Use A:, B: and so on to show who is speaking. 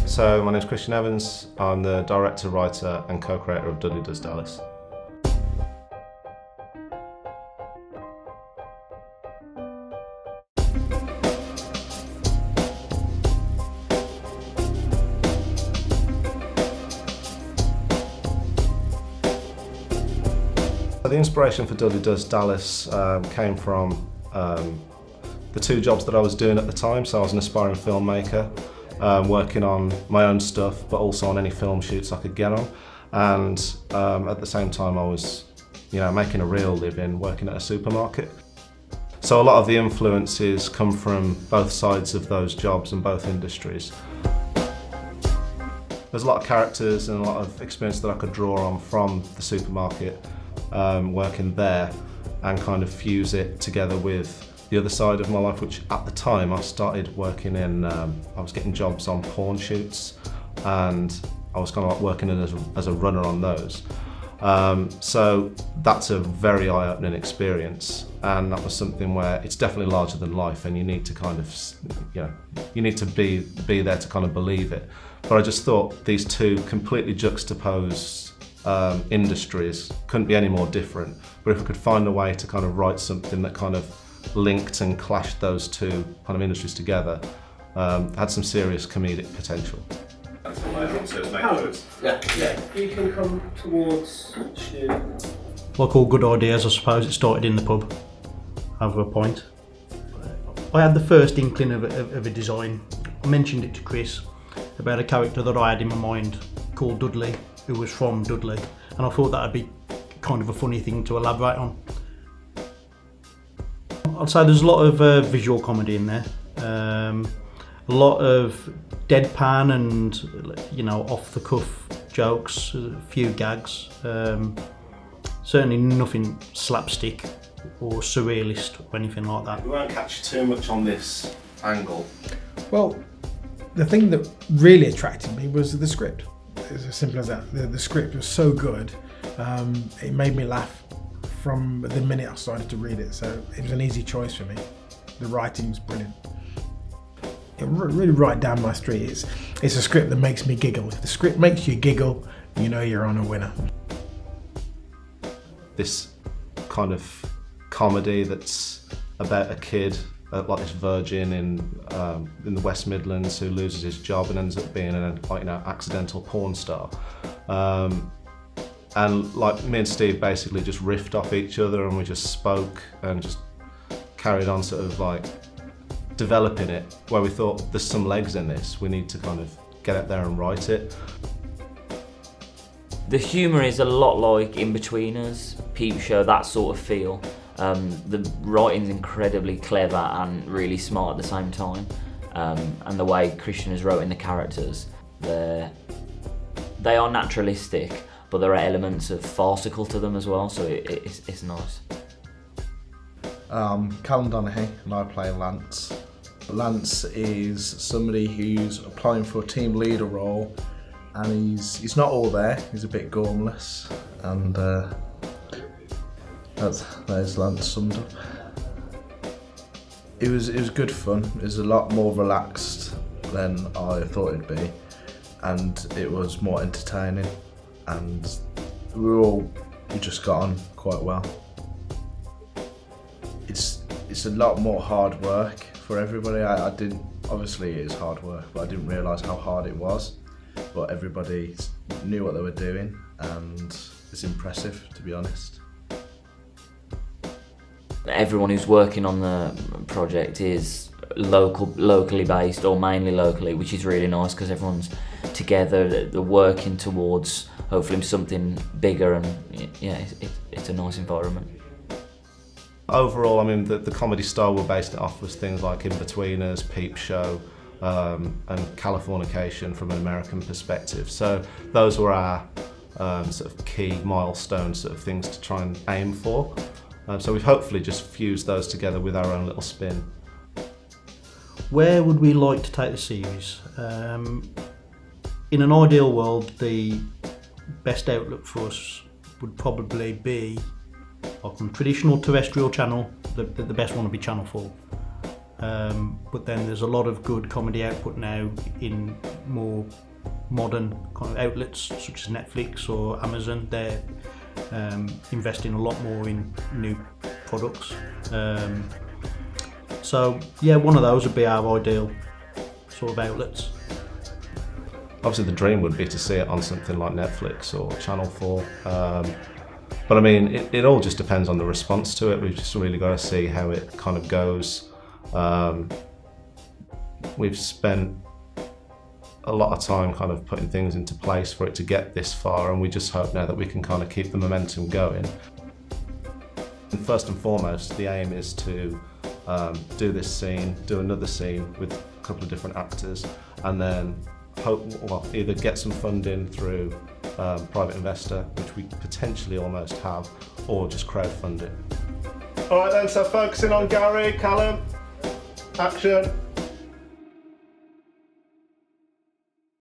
A: So my name is Christian Evans. I'm the director, writer and co-creator of Dudley Does Dallas. The inspiration for Dudley Does Dallas came from the two jobs that I was doing at the time. So I was an aspiring filmmaker, working on my own stuff, but also on any film shoots I could get on. And at the same time I was, making a real living working at a supermarket. So a lot of the influences come from both sides of those jobs and both industries. There's a lot of characters and a lot of experience that I could draw on from the supermarket, working there, and kind of fuse it together with the other side of my life, which at the time I started working in, I was getting jobs on porn shoots, and I was kind of like working as a runner on those. So that's a very eye-opening experience, and that was something where it's definitely larger than life, and you need to kind of, you need to be there to kind of believe it. But I just thought these two completely juxtaposed industries couldn't be any more different. But if we could find a way to kind of write something that kind of linked and clashed those two kind of industries together, had some serious comedic potential.
B: Yeah. You can come towards Stu.
C: Like all good ideas, I suppose, it started in the pub, over a point. I had the first inkling of a design. I mentioned it to Chris about a character that I had in my mind called Dudley, who was from Dudley, and I thought that would be kind of a funny thing to elaborate on. I'd say there's a lot of visual comedy in there, a lot of deadpan and off-the-cuff jokes, a few gags. Certainly nothing slapstick or surrealist or anything like that.
A: We won't catch too much on this angle.
D: Well, the thing that really attracted me was the script. It's as simple as that. The script was so good, it made me laugh from the minute I started to read it, so it was an easy choice for me. The writing's brilliant. It really right down my street. It's a script that makes me giggle. If the script makes you giggle, you know you're on a winner. This kind of comedy that's about a kid, like this virgin in the West Midlands who loses his job and ends up being an accidental porn star. And like me and Steve basically just riffed off each other, and we just spoke and just carried on sort of like developing it, where we thought there's some legs in this, we need to kind of get out there and write it.
E: The humour is a lot like In-Betweeners, Peep Show, that sort of feel. The writing's incredibly clever and really smart at the same time. And the way Christian has wrote in the characters, they are naturalistic, but there are elements of farcical to them as well, so it's nice.
F: Callum Donaghy and I play Lance. Lance is somebody who's applying for a team leader role, and he's not all there. He's a bit gormless, and there's Lance summed up. It was good fun. It was a lot more relaxed than I thought it'd be, and it was more entertaining, and we just got on quite well. It's a lot more hard work for everybody. I didn't, obviously it is hard work, but I didn't realise how hard it was. But everybody knew what they were doing, and it's impressive, to be honest.
E: Everyone who's working on the project is locally based, or mainly locally, which is really nice because everyone's together, they're working towards hopefully something bigger, and yeah, it's a nice environment.
A: Overall, I mean, the comedy style we're basing it off was things like In-Betweeners, Peep Show, and Californication from an American perspective. So those were our sort of key milestone sort of things to try and aim for. So we've hopefully just fused those together with our own little spin.
C: Where would we like to take the series? In an ideal world, the best outlook for us would probably be like on traditional terrestrial channel. The best one would be Channel 4. but then there's a lot of good comedy output now in more modern kind of outlets such as Netflix or Amazon. They're investing a lot more in new products. So yeah, one of those would be our ideal sort of outlets.
A: Obviously the dream would be to see it on something like Netflix or Channel 4. But I mean, it all just depends on the response to it. We've just really got to see how it kind of goes. We've spent a lot of time kind of putting things into place for it to get this far, and we just hope now that we can kind of keep the momentum going. And first and foremost, the aim is to do this scene, do another scene with a couple of different actors, and then either get some funding through private investor, which we potentially almost have, or just crowdfund it. All right then, so focusing on Gary, Callum, action.